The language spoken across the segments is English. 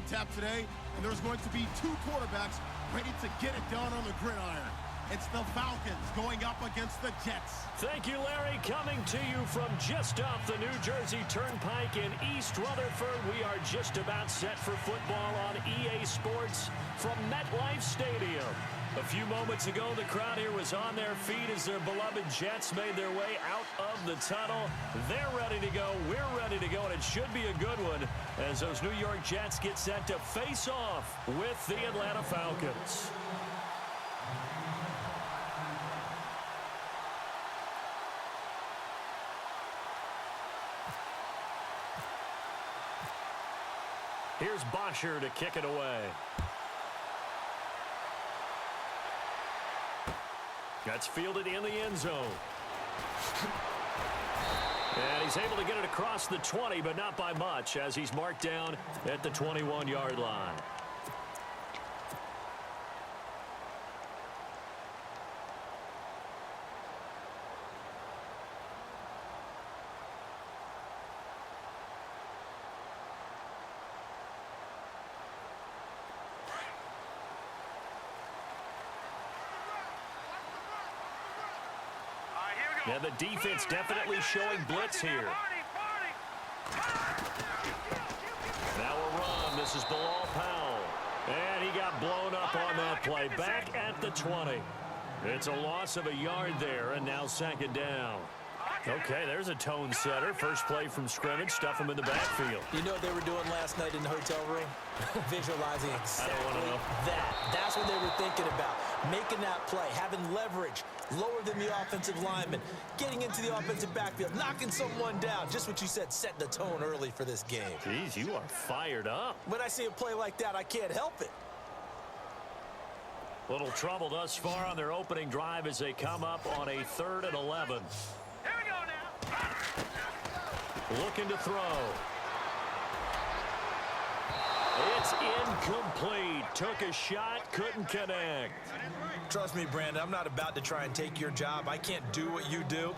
on tap today, and there's going to be two quarterbacks ready to get it done on the gridiron. It's the Falcons going up against the Jets. Thank you, Larry. Coming to you from just off the New Jersey Turnpike in East Rutherford, we are just about set for football on EA Sports from MetLife Stadium. A few moments ago, the crowd here was on their feet as their beloved Jets made their way out of the tunnel. They're ready to go. We're ready to go, and it should be a good one as those New York Jets get set to face off with the Atlanta Falcons. Here's Bosher to kick it away. That's fielded in the end zone. And he's able to get it across the 20, but not by much, as he's marked down at the 21-yard line. Yeah, the defense definitely showing blitz here. Now a run. This is Bilal Powell. And he got blown up on that play. Back at the 20. It's a loss of a yard there, and now second down. Okay, there's a tone setter. First play from scrimmage. Stuff him in the backfield. You know what they were doing last night in the hotel room? Visualizing exactly that. That's what they were thinking about. Making that play, having leverage, lower than the offensive lineman, getting into the offensive backfield, knocking someone down. Just what you said, setting the tone early for this game. Jeez, you are fired up. When I see a play like that, I can't help it. Little trouble thus far on their opening drive as they come up on a 3rd and 11. Here we go now. Looking to throw. It's incomplete. Took a shot, couldn't connect. Trust me, Brandon, I'm not about to try and take your job. I can't do what you do.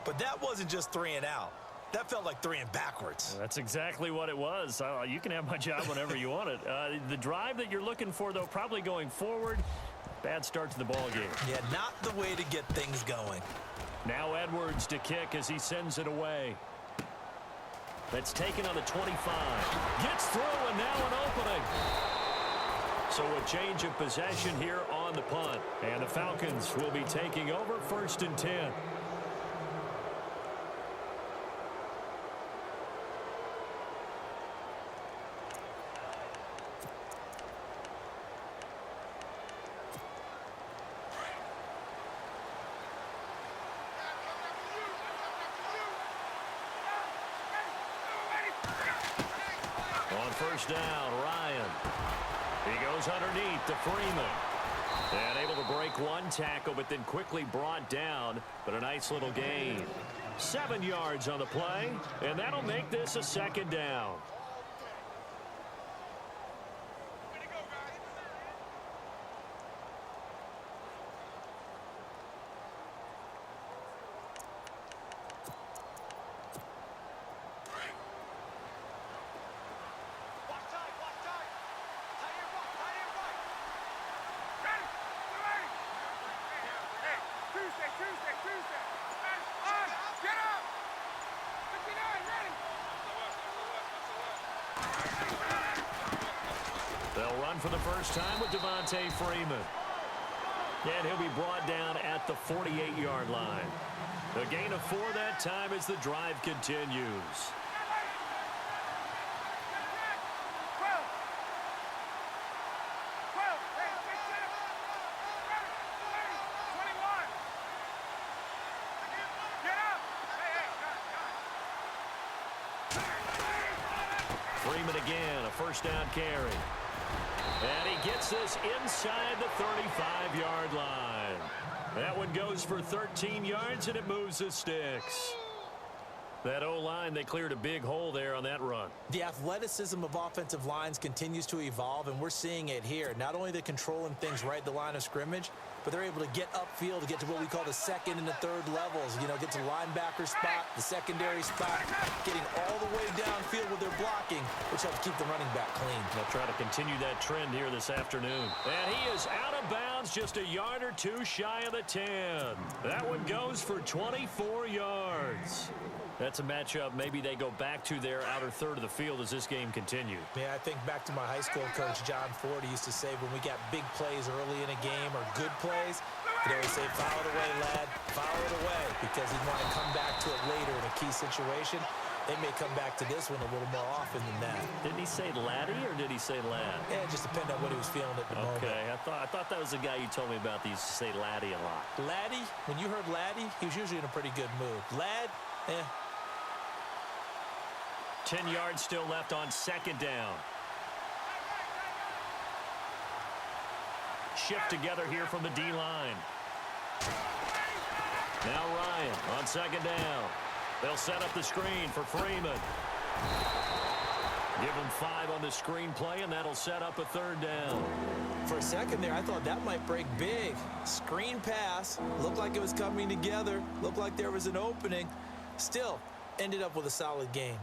But that wasn't just 3 and out. That felt like 3 and backwards. That's exactly what it was. You can have my job whenever you want it. The drive that you're looking for, though, probably going forward. Bad start to the ball game. Yeah, not the way to get things going. Now Edwards to kick as he sends it away. That's taken on the 25. Gets through, and now an opening. So a change of possession here on the punt. And the Falcons will be taking over 1st and 10. On 1st down, Ryan. He goes underneath to Freeman. And able to break one tackle, but then quickly brought down. But a nice little gain. 7 yards on the play, and that'll make this a 2nd down. They'll run for the first time with Devontae Freeman. And he'll be brought down at the 48-yard line. A gain of 4 that time as the drive continues. Freeman again, a 1st down carry. And he gets this inside the 35-yard line. That one goes for 13 yards, and it moves the sticks. That O-line, they cleared a big hole there on that run. The athleticism of offensive lines continues to evolve, and we're seeing it here. Not only are they controlling things right at the line of scrimmage, but they're able to get upfield to get to what we call the second and the third levels. You know, get to the linebacker spot, the secondary spot, getting all the way downfield with their blocking, which helps keep the running back clean. They'll try to continue that trend here this afternoon. And he is out of bounds, just a yard or two shy of the 10. That one goes for 24 yards. That's a matchup maybe they go back to their outer third of the field as this game continues. Yeah, I think back to my high school coach, John Ford. He used to say when we got big plays early in a game or good plays, he'd always say, foul it away, lad, foul it away, because he'd want to come back to it later in a key situation. They may come back to this one a little more often than that. Didn't he say laddie or did he say lad? Yeah, it just depended on what he was feeling at the moment. Okay, I thought that was the guy you told me about that used to say laddie a lot. Laddie, when you heard laddie, he was usually in a pretty good mood. Lad, 10 yards still left on second down. Shift together here from the D-line. Now Ryan on second down. They'll set up the screen for Freeman. Give him 5 on the screen play, and that'll set up a third down. For a second there, I thought that might break big. Screen pass. Looked like it was coming together. Looked like there was an opening. Still, ended up with a solid game.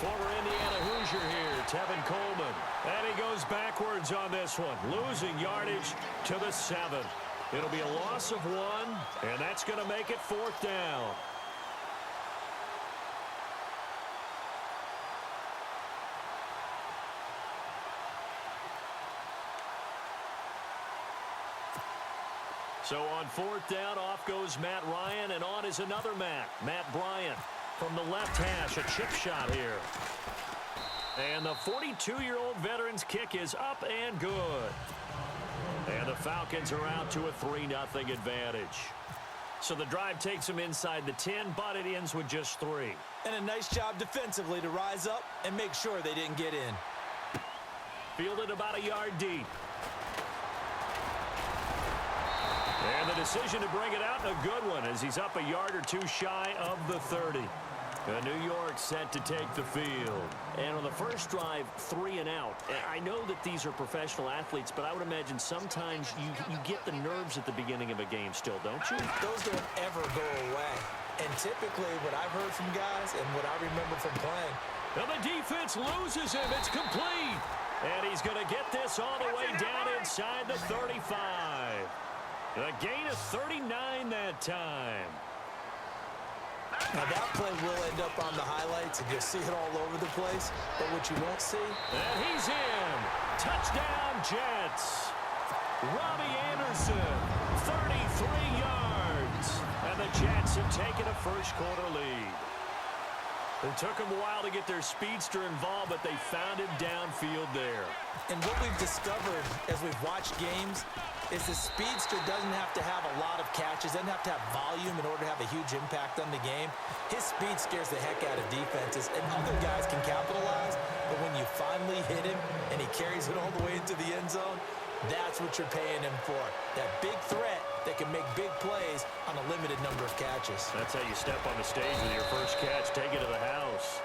Former Indiana Hoosier here, Tevin Coleman. And he goes backwards on this one, losing yardage to the 7. It'll be a loss of 1, and that's going to make it 4th down. So on 4th down, off goes Matt Ryan, and on is another Matt Bryant. From the left hash, a chip shot here. And the 42-year-old veteran's kick is up and good. And the Falcons are out to a 3-0 advantage. So the drive takes them inside the 10, but it ends with just 3. And a nice job defensively to rise up and make sure they didn't get in. Fielded about a yard deep. And the decision to bring it out, a good one, as he's up a yard or two shy of the 30. New York set to take the field. And on the first drive, 3 and out. I know that these are professional athletes, but I would imagine sometimes you get the nerves at the beginning of a game still, don't you? Those don't ever go away. And typically what I've heard from guys and what I remember from playing. Now the defense loses him. It's complete. And he's going to get this all the way down inside the 35. A gain of 39 that time. Now that play will end up on the highlights, and you'll see it all over the place. But what you won't see... And he's in. Touchdown, Jets. Robbie Anderson, 33 yards. And the Jets have taken a first-quarter lead. It took them a while to get their speedster involved, but they found him downfield there. And what we've discovered as we've watched games is the speedster doesn't have to have a lot of catches, doesn't have to have volume in order to have a huge impact on the game. His speed scares the heck out of defenses, and other guys can capitalize, but when you finally hit him and he carries it all the way into the end zone, that's what you're paying him for. That big threat that can make big plays on a limited number of catches. That's how you step on the stage with your first catch, take it to the house.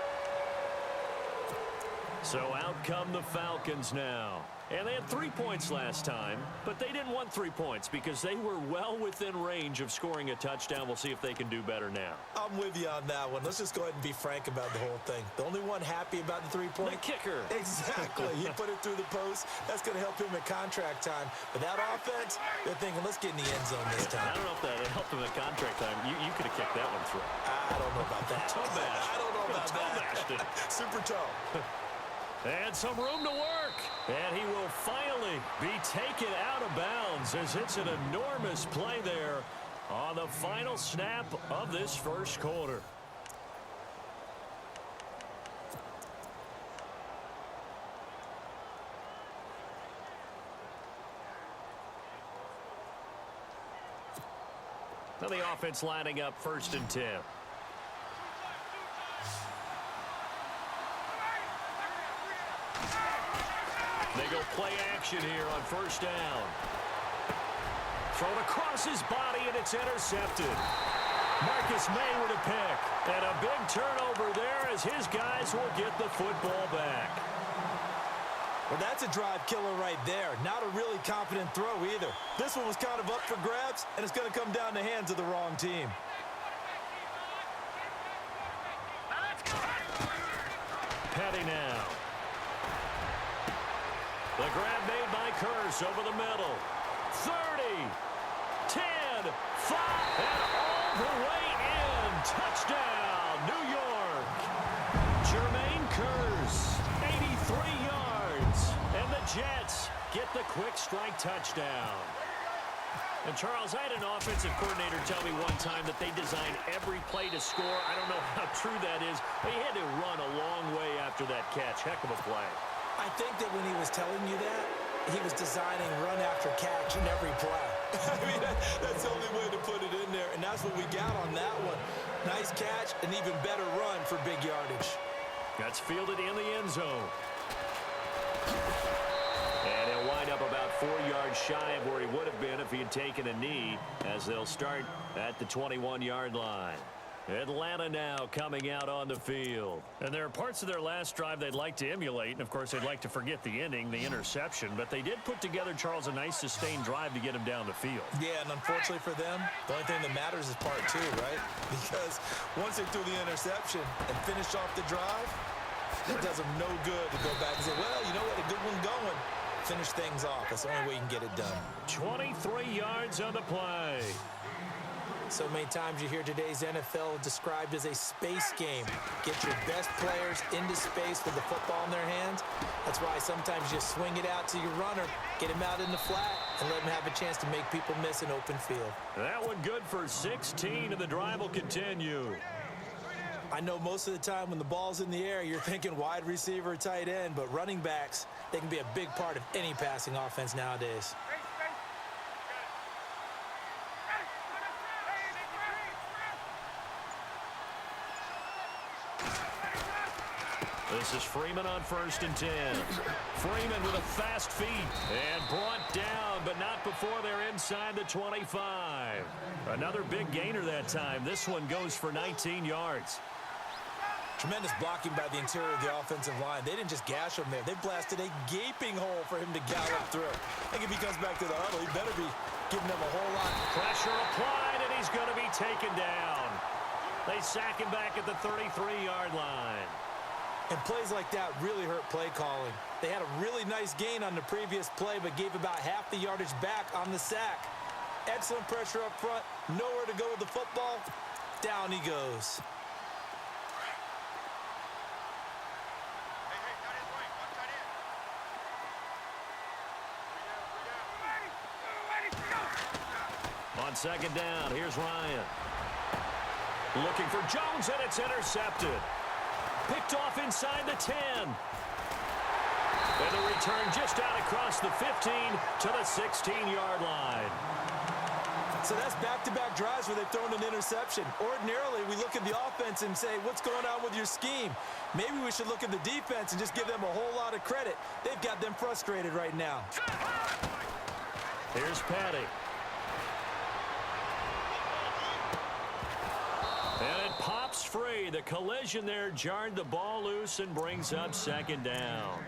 So out come the Falcons now. And they had 3 points last time, but they didn't want 3 points because they were well within range of scoring a touchdown. We'll see if they can do better now. I'm with you on that one. Let's just go ahead and be frank about the whole thing. The only one happy about the 3-point... The kicker. Exactly. He put it through the post. That's going to help him at contract time. But that offense, they're thinking, let's get in the end zone this time. I don't know if that helped him at contract time. You could have kicked that one through. I don't know about that. Toe bash. I don't know about that. Super toe. And some room to work. And he will finally be taken out of bounds as it's an enormous play there on the final snap of this first quarter. Now the offense lining up 1st and 10. They go play action here on first down. Thrown across his body, and it's intercepted. Marcus May with a pick. And a big turnover there as his guys will get the football back. Well, that's a drive killer right there. Not a really confident throw either. This one was kind of up for grabs, and it's going to come down the hands of the wrong team. Petty now. The grab made by Curse over the middle. 30, 10, 5, and all the way in. Touchdown, New York. Jermaine Curse, 83 yards. And the Jets get the quick strike touchdown. And, Charles, I had an offensive coordinator tell me one time that they design every play to score. I don't know how true that is, but he had to run a long way after that catch. Heck of a play. I think that when he was telling you that, he was designing run after catch in every play. I mean, that's the only way to put it in there, and that's what we got on that one. Nice catch, an even better run for big yardage. That's fielded in the end zone. And he'll wind up about 4 yards shy of where he would have been if he had taken a knee, as they'll start at the 21-yard line. Atlanta now coming out on the field. And there are parts of their last drive they'd like to emulate, and of course they'd like to forget the ending, the interception, but they did put together, Charles, a nice sustained drive to get him down the field. Yeah, and unfortunately for them, the only thing that matters is part two, right? Because once they threw the interception and finished off the drive, it does them no good to go back and say, well, you know what, a good one going. Finish things off. That's the only way you can get it done. 23 yards on the play. So many times you hear today's NFL described as a space game. Get your best players into space with the football in their hands. That's why sometimes you swing it out to your runner, get him out in the flat, and let him have a chance to make people miss an open field. That one good for 16, and the drive will continue. I know most of the time when the ball's in the air, you're thinking wide receiver, tight end, but running backs, they can be a big part of any passing offense nowadays. This is Freeman on 1st and 10. Freeman with a fast feet and brought down, but not before they're inside the 25. Another big gainer that time. This one goes for 19 yards. Tremendous blocking by the interior of the offensive line. They didn't just gash him there. They blasted a gaping hole for him to gallop through. I think if he comes back to the huddle, he better be giving them a whole lot. Pressure applied, and he's going to be taken down. They sack him back at the 33-yard line. And plays like that really hurt play calling. They had a really nice gain on the previous play, but gave about half the yardage back on the sack. Excellent pressure up front. Nowhere to go with the football. Down he goes. On 2nd down, here's Ryan. Looking for Jones, and it's intercepted. Picked off inside the 10. And the return just out across the 15 to the 16-yard line. So that's back-to-back drives where they've thrown an interception. Ordinarily, we look at the offense and say, what's going on with your scheme? Maybe we should look at the defense and just give them a whole lot of credit. They've got them frustrated right now. Here's Patty. And it pops free. The collision there jarred the ball loose and brings up 2nd down.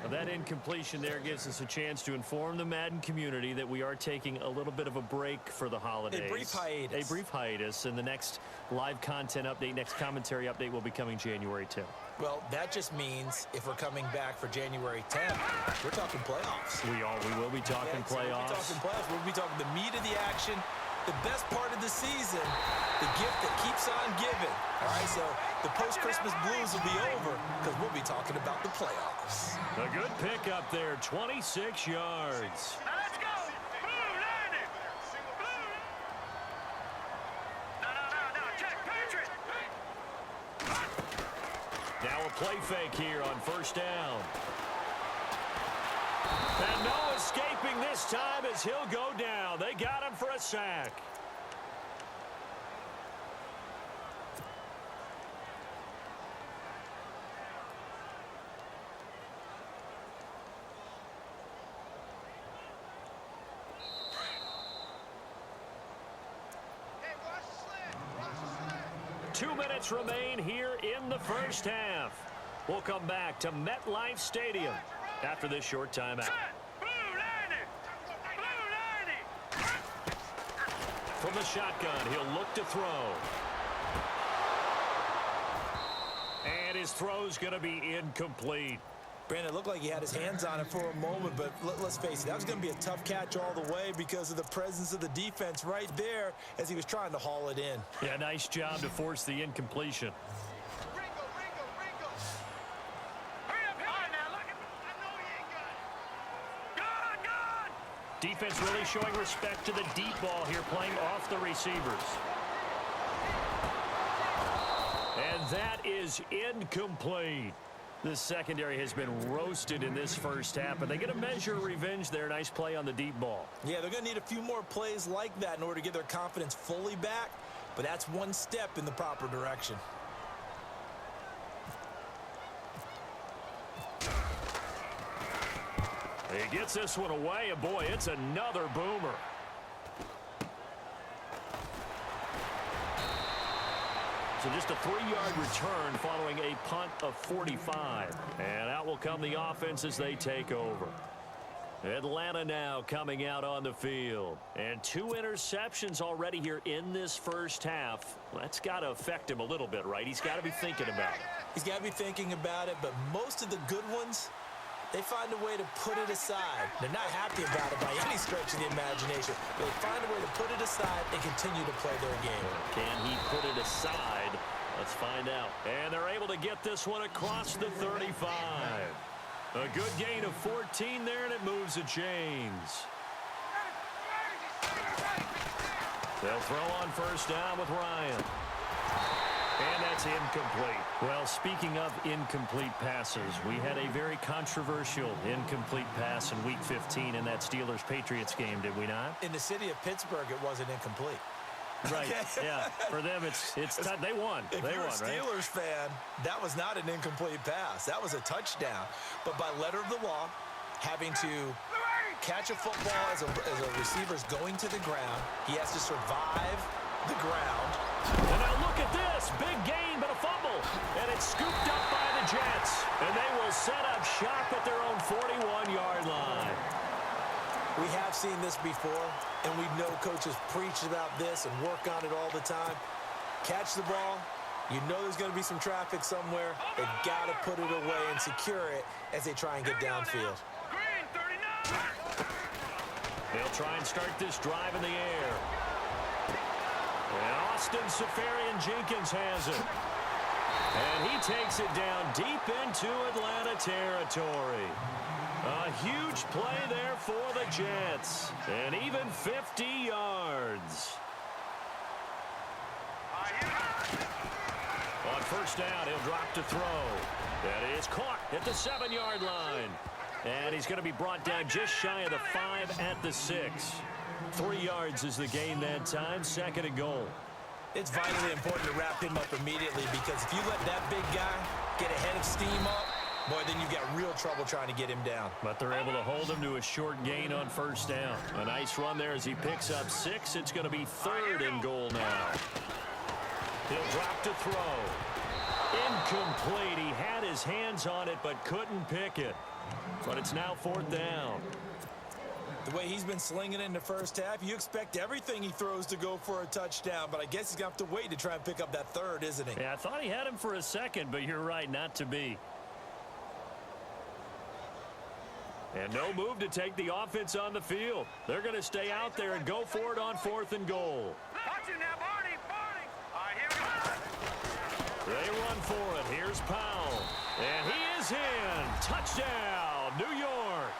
Well, that incompletion there gives us a chance to inform the Madden community that we are taking a little bit of a break for the holidays. A brief hiatus. A brief hiatus, and the next live content update, next commentary update will be coming January 10th. Well, that just means if we're coming back for January 10th, we're talking playoffs. We will be talking playoffs. We'll be talking playoffs. We'll be talking the meat of the action, the best part of the season, the gift that keeps on giving. All right, so the post-Christmas blues will be over because we'll be talking about the playoffs. A good pickup there, 26 yards. Let's go! Blue landing! Blue! No, check, Patriot! Now a play fake here on 1st down. And no escaping this time as he'll go down. They got him for a sack. 2 minutes remain here in the first half. We'll come back to MetLife Stadium after this short timeout. From the shotgun, he'll look to throw. And his throw's going to be incomplete. Brandon, it looked like he had his hands on it for a moment, but let's face it, that was going to be a tough catch all the way because of the presence of the defense right there as he was trying to haul it in. Yeah, nice job to force the incompletion. Defense really showing respect to the deep ball here, playing off the receivers. And that is incomplete. The secondary has been roasted in this first half, but they get a measure of revenge there. Nice play on the deep ball. Yeah, they're going to need a few more plays like that in order to get their confidence fully back, but that's one step in the proper direction. He gets this one away, and boy, it's another boomer. So just a 3-yard return following a punt of 45. And out will come the offense as they take over. Atlanta now coming out on the field. And 2 interceptions already here in this first half. That's got to affect him a little bit, right? He's got to be thinking about it. He's got to be thinking about it, but most of the good ones, they find a way to put it aside. They're not happy about it by any stretch of the imagination, but they find a way to put it aside and continue to play their game. Can he put it aside? Let's find out. And they're able to get this one across the 35. A good gain of 14 there, and it moves the chains. They'll throw on first down with Ryan. And that's incomplete. Well, speaking of incomplete passes, we had a very controversial incomplete pass in Week 15 in that Steelers-Patriots game, did we not? In the city of Pittsburgh, it wasn't incomplete. Right, yeah. For them, it's they won. If they you're won, a Steelers fan, that was not an incomplete pass. That was a touchdown. But by letter of the law, having to catch a football as a receiver's going to the ground, he has to survive the ground. And now look at this. Big gain, but a fumble. And it's scooped up by the Jets. And they will set up shop at their own 41-yard line. We have seen this before, and we know coaches preach about this and work on it all the time. Catch the ball. You know there's going to be some traffic somewhere. They've got to put it away and secure it as they try and get downfield. They'll try and start this drive in the air. And Austin Safarian-Jenkins has it. And he takes it down deep into Atlanta territory. A huge play there for the Jets. And even 50 yards. On first down, he'll drop to throw. That is caught at the 7-yard line. And he's going to be brought down just shy of the 5 at the 6. 3 yards is the gain that time. 2nd and goal. It's vitally important to wrap him up immediately because if you let that big guy get ahead of steam up, boy, then you've got real trouble trying to get him down. But they're able to hold him to a short gain on first down. A nice run there as he picks up 6. It's going to be 3rd and goal now. He'll drop to throw. Incomplete. He had his hands on it but couldn't pick it. But it's now 4th down. The way he's been slinging it in the first half, you expect everything he throws to go for a touchdown, but I guess he's going to have to wait to try and pick up that 3rd, isn't he? Yeah, I thought he had him for a second, but you're right, not to be. And no move to take the offense on the field. They're going to stay out there and go for it on 4th and goal. Watch it now, Barney, Barney. All right, here we go. They run for it. Here's Powell. And he is in. Touchdown, New York.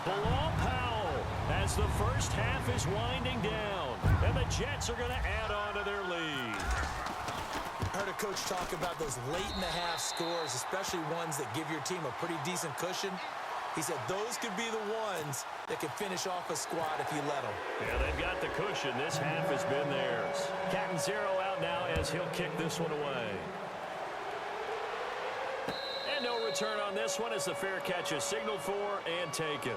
Bilal Powell as the first half is winding down. And the Jets are going to add on to their lead. I heard a coach talk about those late-in-the-half scores, especially ones that give your team a pretty decent cushion. He said those could be the ones that could finish off a squad if you let them. Yeah, they've got the cushion. This half has been theirs. Captain Zero out now as he'll kick this one away. And no return on this one as the fair catch is signaled for and taken.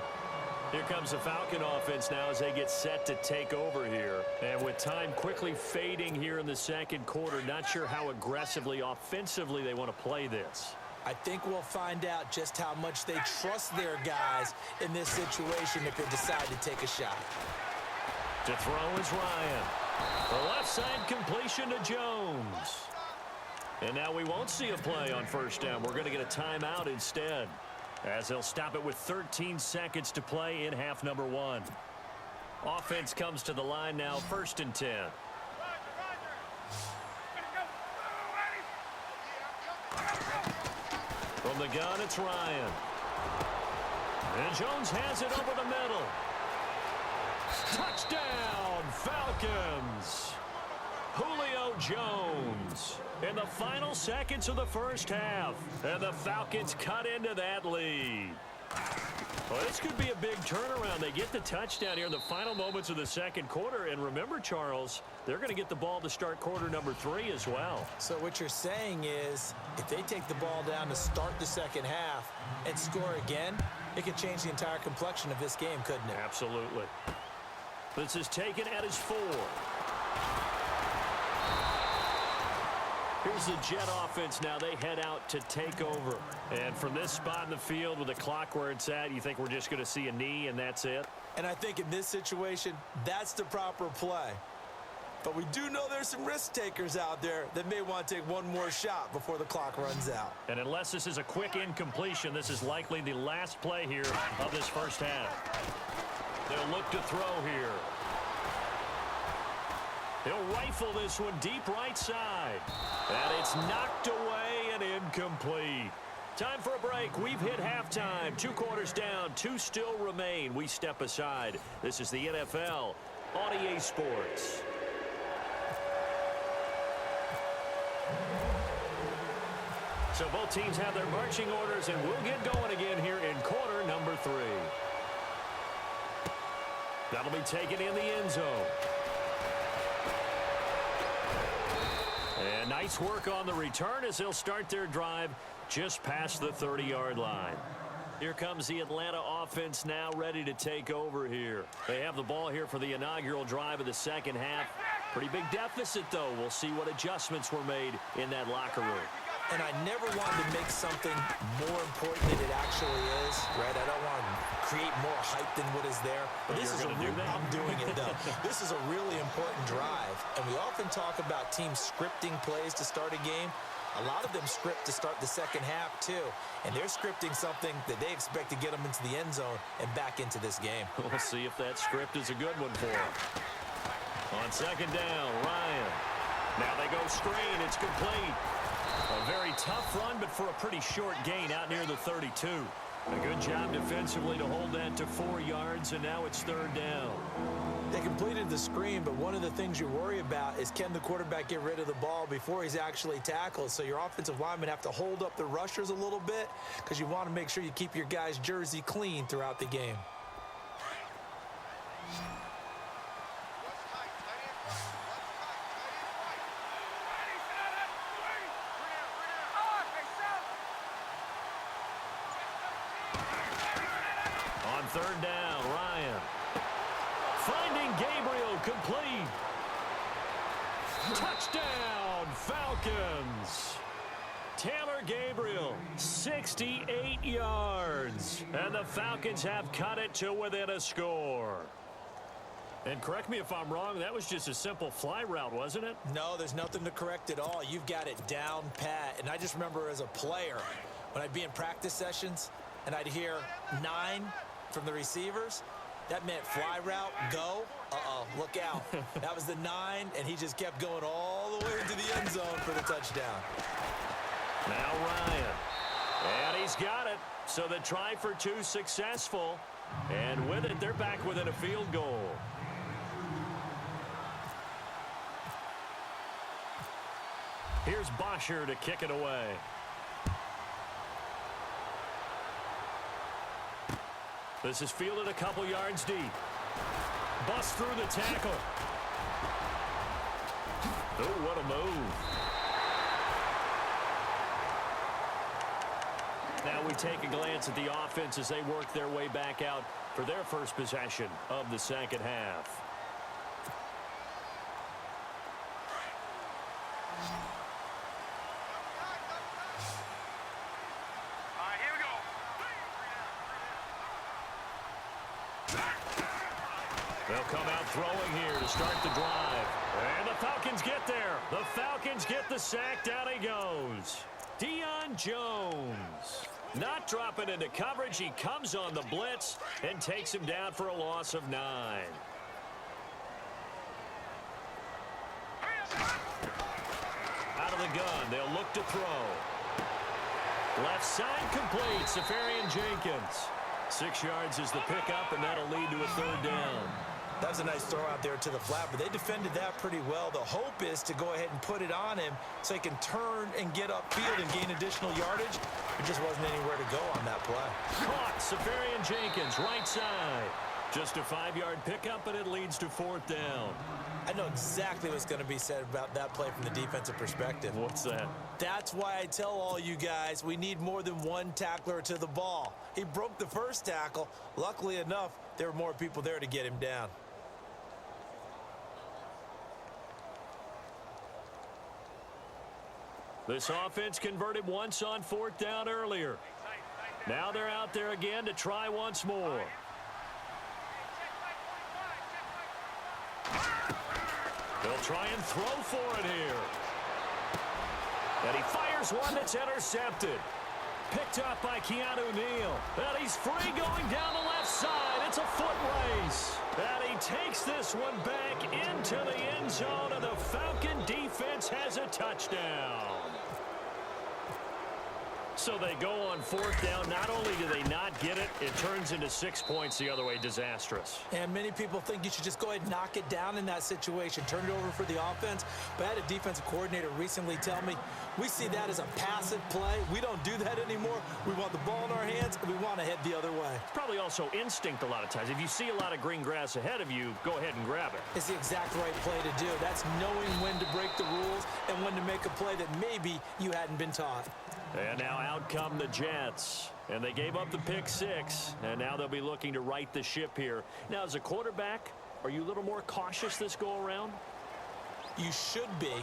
Here comes the Falcon offense now as they get set to take over here. And with time quickly fading here in the second quarter, not sure how aggressively, offensively they want to play this. I think we'll find out just how much they trust their guys in this situation if they decide to take a shot. To throw is Ryan. The left side completion to Jones. And now we won't see a play on first down. We're going to get a timeout instead, as they'll stop it with 13 seconds to play in half number 1. Offense comes to the line now, 1st and 10. From the gun, it's Ryan. And Jones has it over the middle. Touchdown, Falcons. Julio Jones in the final seconds of the first half. And the Falcons cut into that lead. Well, this could be a big turnaround. They get the touchdown here in the final moments of the second quarter. And remember, Charles, they're going to get the ball to start quarter number 3 as well. So what you're saying is if they take the ball down to start the second half and score again, it could change the entire complexion of this game, couldn't it? Absolutely. This is taken at his 4. Here's the Jet offense now. They head out to take over. And from this spot in the field with the clock where it's at, you think we're just going to see a knee and that's it? And I think in this situation, that's the proper play. But we do know there's some risk takers out there that may want to take one more shot before the clock runs out. And unless this is a quick incompletion, this is likely the last play here of this first half. They'll look to throw here. He'll rifle this one deep right side. And it's knocked away and incomplete. Time for a break. We've hit halftime. 2 quarters down. 2 still remain. We step aside. This is the NFL on EA Sports. So both teams have their marching orders, and we'll get going again here in quarter number 3. That'll be taken in the end zone. And nice work on the return as they'll start their drive just past the 30-yard line. Here comes the Atlanta offense now ready to take over here. They have the ball here for the inaugural drive of the second half. Pretty big deficit, though. We'll see what adjustments were made in that locker room. And I never wanted to make something more important than it actually is, right? I don't want to create more hype than what is there. But this is I'm doing it, though. This is a really important drive. And we often talk about teams scripting plays to start a game. A lot of them script to start the second half, too. And they're scripting something that they expect to get them into the end zone and back into this game. We'll see if that script is a good one for them. On second down, Ryan. Now they go screen. It's complete. A very tough run, but for a pretty short gain out near the 32. A good job defensively to hold that to 4 yards, and now it's 3rd down. They completed the screen, but one of the things you worry about is can the quarterback get rid of the ball before he's actually tackled? So your offensive linemen have to hold up the rushers a little bit because you want to make sure you keep your guy's jersey clean throughout the game. On 3rd down, Ryan. Finding Gabriel, complete. Touchdown, Falcons. Taylor Gabriel, 68 yards. And the Falcons have cut it to within a score. And correct me if I'm wrong, that was just a simple fly route, wasn't it? No, there's nothing to correct at all. You've got it down pat. And I just remember as a player, when I'd be in practice sessions and I'd hear 9 from the receivers, that meant fly route, go. Uh-oh, look out. That was the 9, and he just kept going all the way into the end zone for the touchdown. Now Ryan. And he's got it. So the try for 2 successful. And with it, they're back within a field goal. Here's Bosher to kick it away. This is fielded a couple yards deep. Bust through the tackle. Oh, what a move. Now we take a glance at the offense as they work their way back out for their first possession of the second half. Here we go. They'll come out throwing here to start the drive. And the Falcons get there. The Falcons get the sack. Down he goes. Deion Jones. Not dropping into coverage. He comes on the blitz and takes him down for a loss of 9. Out of the gun. They'll look to throw. Left side complete. Safarian Jenkins. 6 yards is the pickup, and that'll lead to a third down. That was a nice throw out there to the flat, but they defended that pretty well. The hope is to go ahead and put it on him so he can turn and get upfield and gain additional yardage. There just wasn't anywhere to go on that play. Caught. Safarian Jenkins, right side. Just a 5-yard pickup, and it leads to 4th down. I know exactly what's going to be said about that play from the defensive perspective. What's that? That's why I tell all you guys we need more than one tackler to the ball. He broke the first tackle. Luckily enough, there were more people there to get him down. This offense converted once on 4th down earlier. Now they're out there again to try once more. They'll try and throw for it here. And he fires one that's intercepted. Picked up by Keanu Neal. And he's free going down the left side. It's a foot race. And he takes this one back into the end zone, and the Falcon defense has a touchdown. So they go on 4th down. Not only do they not get it, it turns into 6 points the other way. Disastrous. And many people think you should just go ahead and knock it down in that situation. Turn it over for the offense. But I had a defensive coordinator recently tell me, we see that as a passive play. We don't do that anymore. We want the ball in our hands, and we want to head the other way. It's probably also instinct a lot of times. If you see a lot of green grass ahead of you, go ahead and grab it. It's the exact right play to do. That's knowing when to break the rules and when to make a play that maybe you hadn't been taught. And now out come the Jets. And they gave up the pick 6. And now they'll be looking to right the ship here. Now, as a quarterback, are you a little more cautious this go-around? You should be,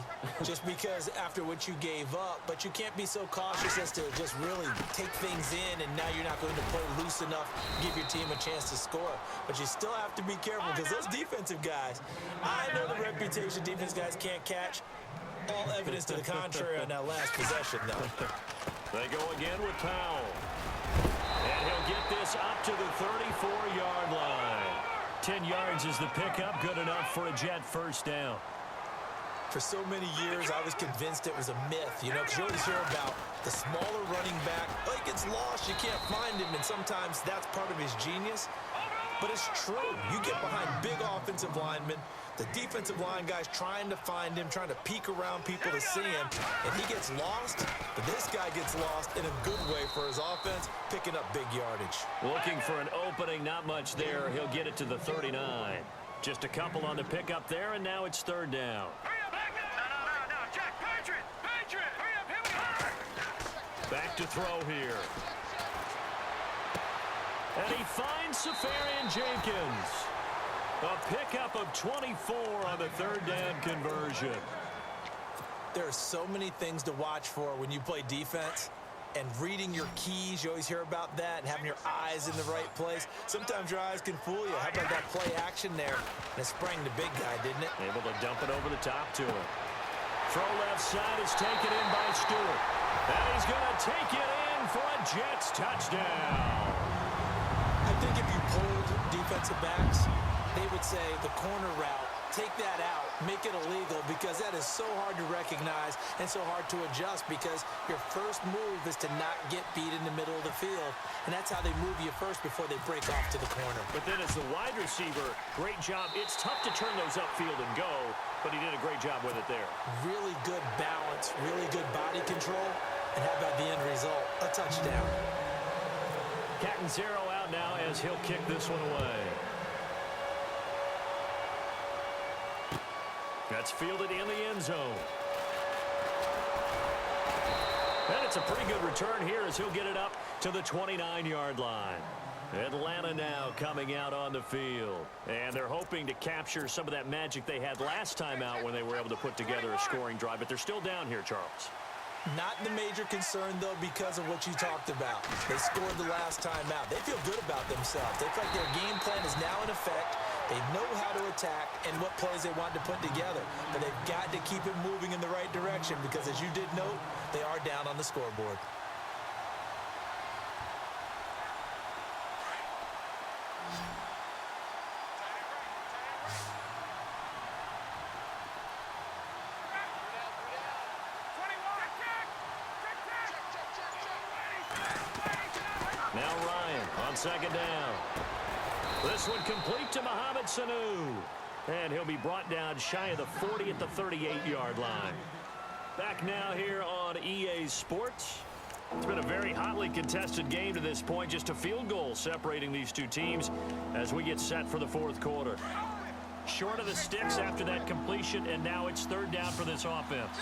just because after what you gave up. But you can't be so cautious as to just really take things in, and now you're not going to play loose enough to give your team a chance to score. But you still have to be careful, because those defensive guys, I know the reputation defense guys can't catch. All evidence to the contrary on that last possession, though. They go again with Powell. And he'll get this up to the 34-yard line. 10 yards is the pickup. Good enough for a Jet first down. For so many years, I was convinced it was a myth, you know, because you always hear about the smaller running back. Oh, he gets lost, you can't find him, and sometimes that's part of his genius. But it's true. You get behind big offensive linemen, the defensive line guys trying to find him, trying to peek around people to see him, and he gets lost. But this guy gets lost in a good way for his offense, picking up big yardage. Looking for an opening, not much there. He'll get it to the 39. Just a couple on the pickup there, and now it's 3rd down. No, Jack, Patriot, hurry up, here we go. Back to throw here. And he finds Safarian Jenkins. A pickup of 24 on the 3rd down conversion. There are so many things to watch for when you play defense. And reading your keys, you always hear about that, and having your eyes in the right place. Sometimes your eyes can fool you. How about that play action there? And it sprang the big guy, didn't it? Able to dump it over the top to him. Throw left side is taken in by Stewart. And he's going to take it in for a Jets touchdown. I think if you pulled defensive backs, they would say the corner route, take that out, make it illegal, because that is so hard to recognize and so hard to adjust, because your first move is to not get beat in the middle of the field. And that's how they move you first before they break off to the corner. But then as the wide receiver, great job. It's tough to turn those upfield and go, but he did a great job with it there. Really good balance, really good body control. And how about the end result? A touchdown. Catanzaro out now as he'll kick this one away. That's fielded in the end zone. And it's a pretty good return here as he'll get it up to the 29-yard line. Atlanta now coming out on the field. And they're hoping to capture some of that magic they had last time out when they were able to put together a scoring drive. But they're still down here, Charles. Not the major concern, though, because of what you talked about. They scored the last time out. They feel good about themselves. They feel like their game plan is now in effect. They know how to attack and what plays they want to put together. But they've got to keep it moving in the right direction because, as you did note, they are down on the scoreboard. Now Ryan on second down. This one complete to Mohamed Sanu. And he'll be brought down shy of the 40 at the 38-yard line. Back now here on EA Sports. It's been a very hotly contested game to this point. Just a field goal separating these two teams as we get set for the fourth quarter. Short of the sticks after that completion, and now it's third down for this offense.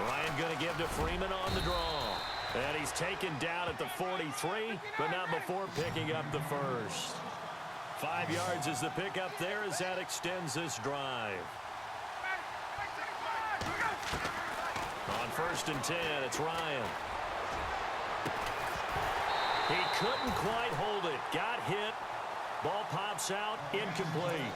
Ryan going to give to Freeman on the draw. And he's taken down at the 43, but not before picking up the first. 5 yards is the pickup there as that extends this drive. On 1st and 10, it's Ryan. He couldn't quite hold it. Got hit. Ball pops out, incomplete.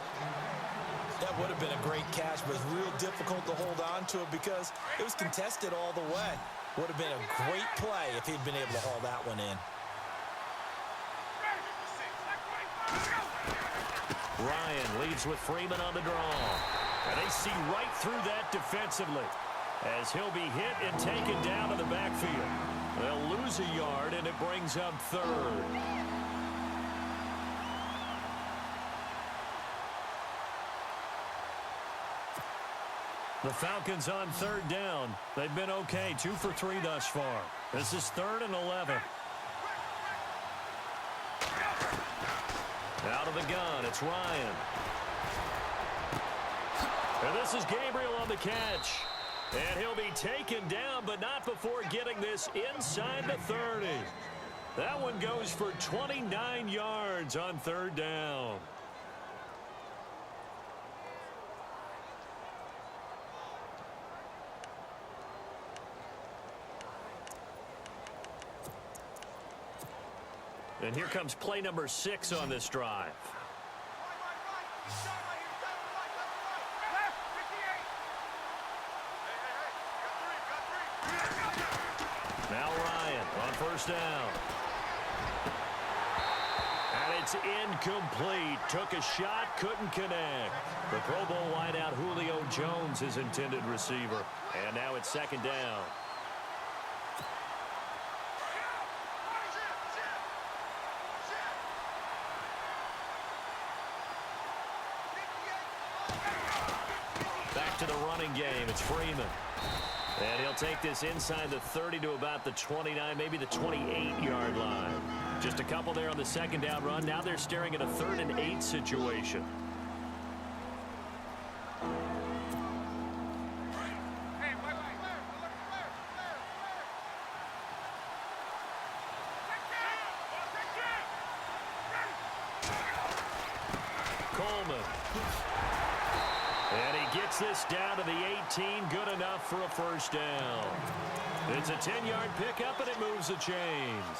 That would have been a great catch, but it's real difficult to hold on to it because it was contested all the way. Would have been a great play if he'd been able to haul that one in. Ryan leads with Freeman on the draw. And they see right through that defensively as he'll be hit and taken down to the backfield. They'll lose a yard, and it brings up third. The Falcons on third down. They've been okay, 2 for 3 thus far. This is 3rd and 11. Out of the gun, it's Ryan. And this is Gabriel on the catch. And he'll be taken down, but not before getting this inside the 30. That one goes for 29 yards on third down. And here comes play number 6 on this drive. Now Ryan on 1st down. And it's incomplete. Took a shot, couldn't connect. The Pro Bowl wideout Julio Jones, his intended receiver. And now it's 2nd down. To the running game, it's Freeman. And he'll take this inside the 30 to about the 29, maybe the 28-yard line. Just a couple there on the 2nd down run. Now they're staring at a 3rd and 8 situation. Coleman. And he gets this down to the 18, good enough for a 1st down. It's a 10-yard pickup, and it moves the chains.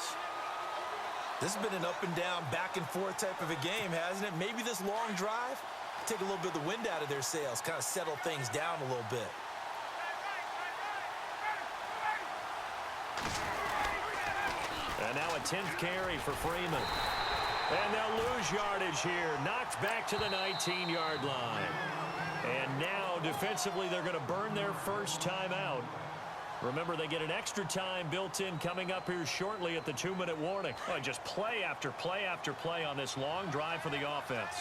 This has been an up and down, back and forth type of a game, hasn't it? Maybe this long drive, take a little bit of the wind out of their sails, kind of settle things down a little bit. And now a 10th carry for Freeman. And they'll lose yardage here. Knocked back to the 19-yard line. And now, defensively, they're going to burn their first time out. Remember, they get an extra time built in coming up here shortly at the 2-minute warning. Oh, just play after play after play on this long drive for the offense.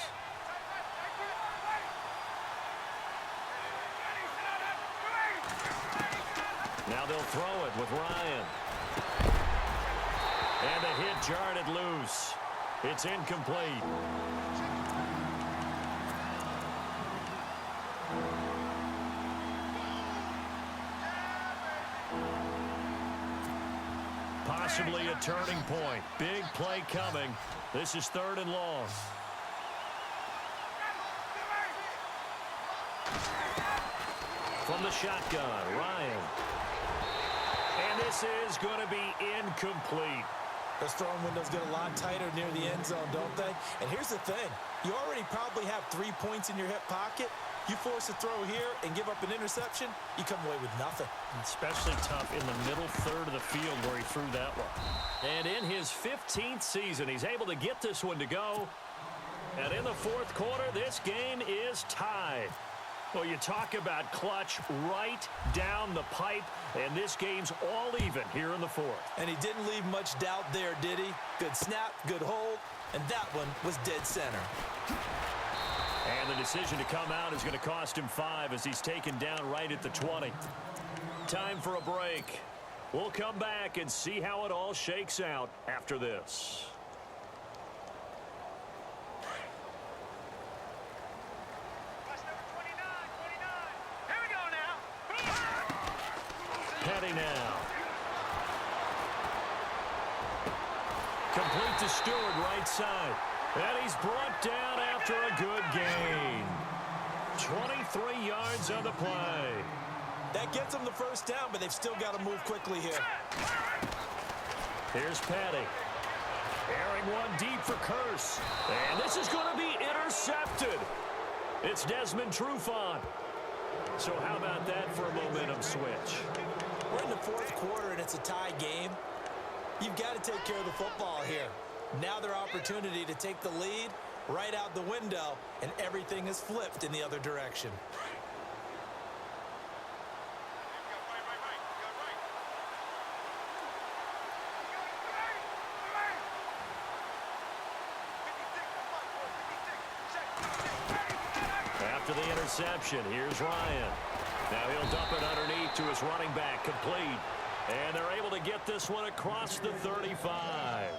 Now they'll throw it with Ryan. And the hit jarred it loose. It's incomplete. possibly a turning point. Big play coming. This is 3rd and long. From the shotgun, Ryan. And this is going to be incomplete. Those throwing windows get a lot tighter near the end zone, don't they? And here's the thing. You already probably have 3 points in your hip pocket. You force a throw here and give up an interception, you come away with nothing. Especially tough in the middle third of the field where he threw that one. And in his 15th season, he's able to get this one to go. And in the 4th quarter, this game is tied. Well, you talk about clutch right down the pipe, and this game's all even here in the 4th. And he didn't leave much doubt there, did he? Good snap, good hold, and that one was dead center. And the decision to come out is going to cost him 5 as he's taken down right at the 20. Time for a break. We'll come back and see how it all shakes out after this. Petty now. Complete to Stewart, right side. And he's brought down after a good gain. 23 yards on the play. That gets them the first down, but they've still got to move quickly here. Here's Petty. Airing one deep for Curse. And this is going to be intercepted. It's Desmond Trufant. So how about that for a momentum switch? We're in the 4th quarter, and it's a tie game. You've got to take care of the football here. Now their opportunity to take the lead right out the window, and everything is flipped in the other direction. After the interception, here's Ryan. Now he'll dump it underneath to his running back, complete. And they're able to get this one across the 35.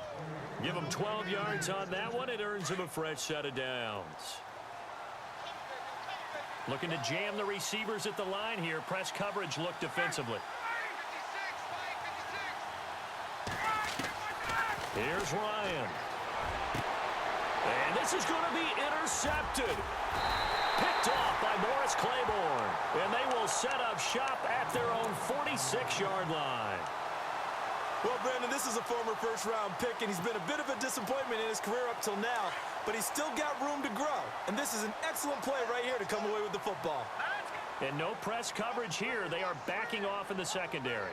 Give him 12 yards on that one. It earns him a fresh set of downs. Looking to jam the receivers at the line here. Press coverage look defensively. Here's Ryan. And this is going to be intercepted. Picked off by Morris Claiborne. And they will set up shop at their own 46-yard line. Well, Brandon, this is a former first-round pick, and he's been a bit of a disappointment in his career up till now, but he's still got room to grow. And this is an excellent play right here to come away with the football. And no press coverage here. They are backing off in the secondary.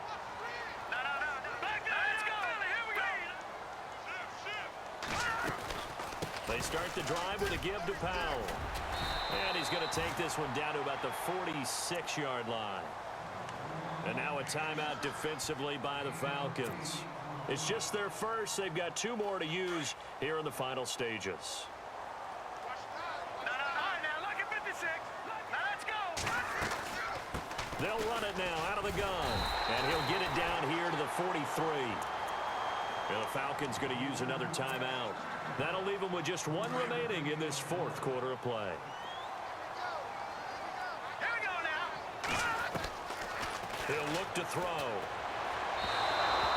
They start the drive with a give to Powell. And he's going to take this one down to about the 46-yard line. And now a timeout defensively by the Falcons. It's just their first. They've got 2 more to use here in the final stages. They'll run it now out of the gun. And he'll get it down here to the 43. And the Falcons going to use another timeout. That'll leave them with just 1 remaining in this 4th quarter of play. He'll look to throw.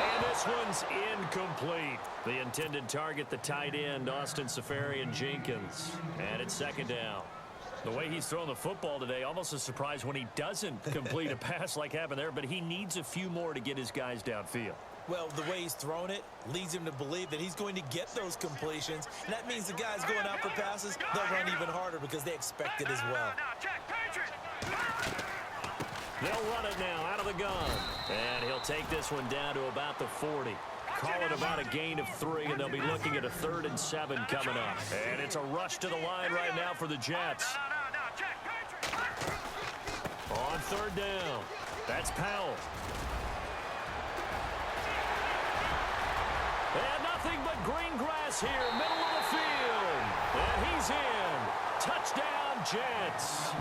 And this one's incomplete. The intended target, the tight end, Austin Seferian-Jenkins. And it's 2nd down. The way he's thrown the football today, almost a surprise when he doesn't complete a pass like happened there, but he needs a few more to get his guys downfield. Well, the way he's thrown it leads him to believe that he's going to get those completions. And that means the guys going out for passes, they'll run even harder because they expect it as well. They'll run it now out of the gun. And he'll take this one down to about the 40. Call it about a gain of 3, and they'll be looking at a 3rd and 7 coming up. And it's a rush to the line right now for the Jets. On 3rd down, that's Powell. And nothing but green grass here, middle of the field. And he's in. Touchdown, Jets.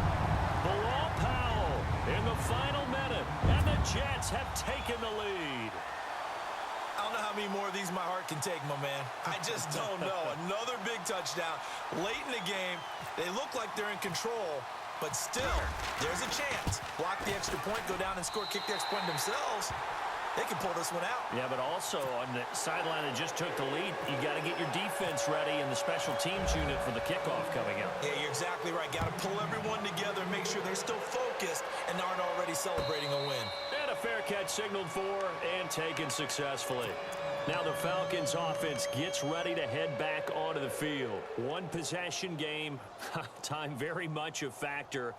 Bilal Powell in the final minute. And the Jets have taken the lead. I don't know how many more of these my heart can take, my man. I just don't know. Another big touchdown. Late in the game, they look like they're in control, but still, there's a chance. Block the extra point, go down and score, kick the extra point themselves. They can pull this one out. Yeah, but also on the sideline that just took the lead, you got to get your defense ready in the special teams unit for the kickoff coming up. Yeah, you're exactly right. Got to pull everyone together and make sure they're still focused and aren't already celebrating a win. And a fair catch signaled for and taken successfully. Now the Falcons offense gets ready to head back onto the field. One possession game, time very much a factor.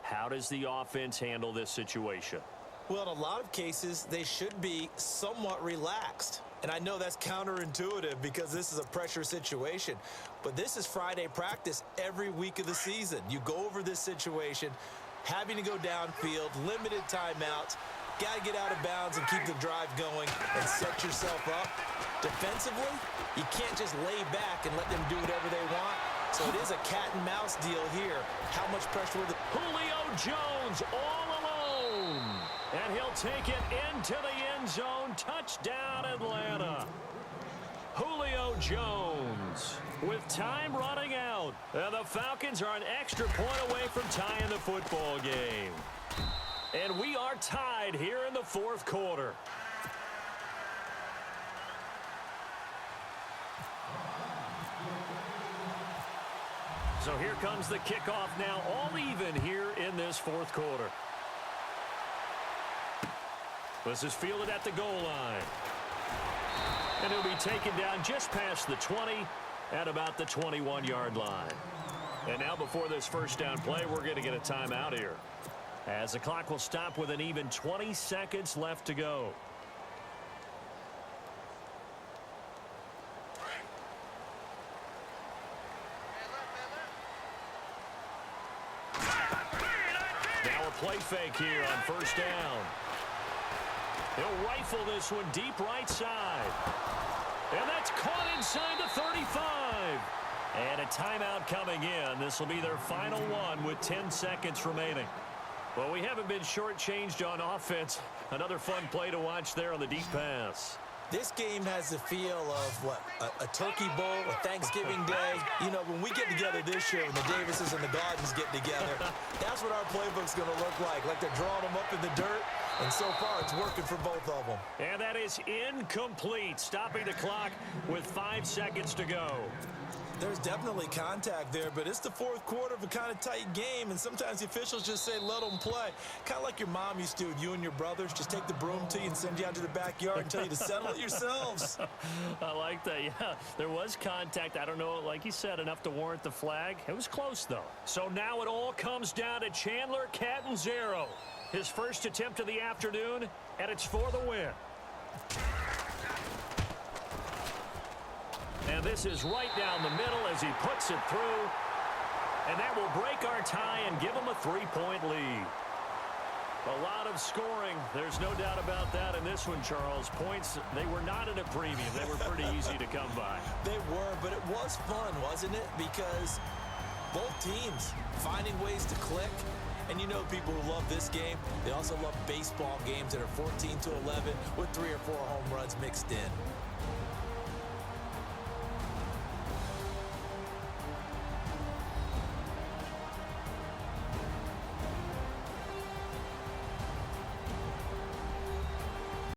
How does the offense handle this situation? Well, in a lot of cases, they should be somewhat relaxed. And I know that's counterintuitive because this is a pressure situation. But this is Friday practice every week of the season. You go over this situation, having to go downfield, limited timeouts, got to get out of bounds and keep the drive going and set yourself up. Defensively, you can't just lay back and let them do whatever they want. So it is a cat and mouse deal here. How much pressure will the... Julio Jones all alone. And he'll take it into the end zone. Touchdown, Atlanta. Julio Jones with time running out. And the Falcons are an extra point away from tying the football game. And we are tied here in the fourth quarter. So here comes the kickoff now, all even here in this fourth quarter. This is fielded at the goal line. And it'll be taken down just past the 20 at about the 21-yard line. And now before this first down play, we're going to get a timeout here, as the clock will stop with an even 20 seconds left to go. Now a play fake here on first down. He'll rifle this one deep right side. And that's caught inside the 35. And a timeout coming in. This will be their final one with 10 seconds remaining. Well, we haven't been shortchanged on offense. Another fun play to watch there on the deep pass. This game has the feel of, what, a turkey bowl, a Thanksgiving day. You know, when we get together this year, when the Davises and the Gardens get together, that's what our playbook's going to look like they're drawing them up in the dirt. And so far, it's working for both of them. And that is incomplete, stopping the clock with 5 seconds to go. There's definitely contact there, but it's the fourth quarter of a kind of tight game, and sometimes the officials just say, let them play. Kind of like your mom used to with you and your brothers. Just take the broom to you and send you out to the backyard and tell you to settle it yourselves. I like that. Yeah, there was contact. I don't know, like you said, enough to warrant the flag. It was close, though. So now it all comes down to Chandler Catanzaro. His first attempt of the afternoon, and it's for the win. And this is right down the middle as he puts it through. And that will break our tie and give him a 3-point lead. A lot of scoring. There's no doubt about that in this one, Charles. Points, they were not at a premium. They were pretty easy to come by. They were, but it was fun, wasn't it? Because both teams finding ways to click. And you know people who love this game, they also love baseball games that are 14-11 with 3 or 4 home runs mixed in.